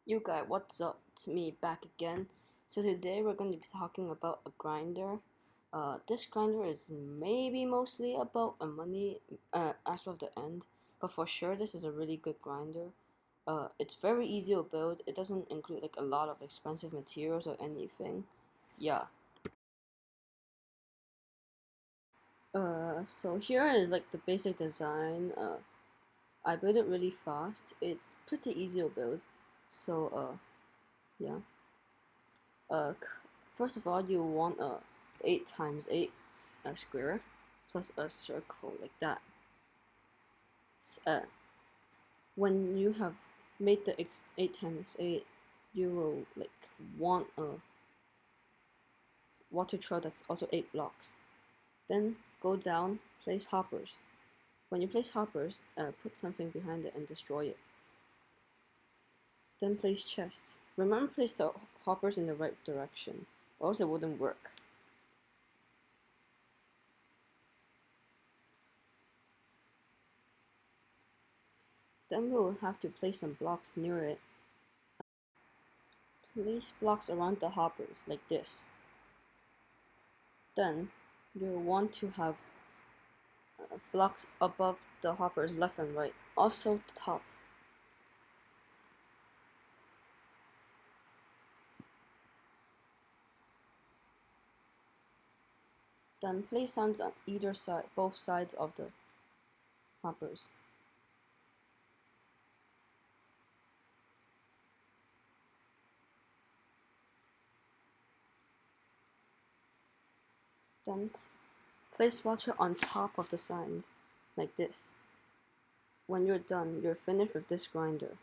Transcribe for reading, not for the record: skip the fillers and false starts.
You guys, what's up? It's me back again. So today we're going to be talking about a grinder. This grinder is maybe mostly about a money aspect of the end, but for sure this is a really good grinder. It's very easy to build. It doesn't include like a lot of expensive materials or anything. Yeah. So here is like the basic design. I built it really fast. It's pretty easy to build. So yeah. uh, First of all, you want a 8 times 8 square plus a circle like that. When you have made the 8 times 8, you will like want a water trough that's also 8 blocks. Then go down, place hoppers. When you place hoppers, put something behind it and destroy it. Then place chest. Remember, place the hoppers in the right direction, or else it wouldn't work. Then we will have to place some blocks near it. Place blocks around the hoppers like this. Then you'll want to have blocks above the hoppers left and right, also top. Then place signs on either side, both sides of the hoppers. Then place water on top of the signs like this. When you're done, you're finished with this grinder.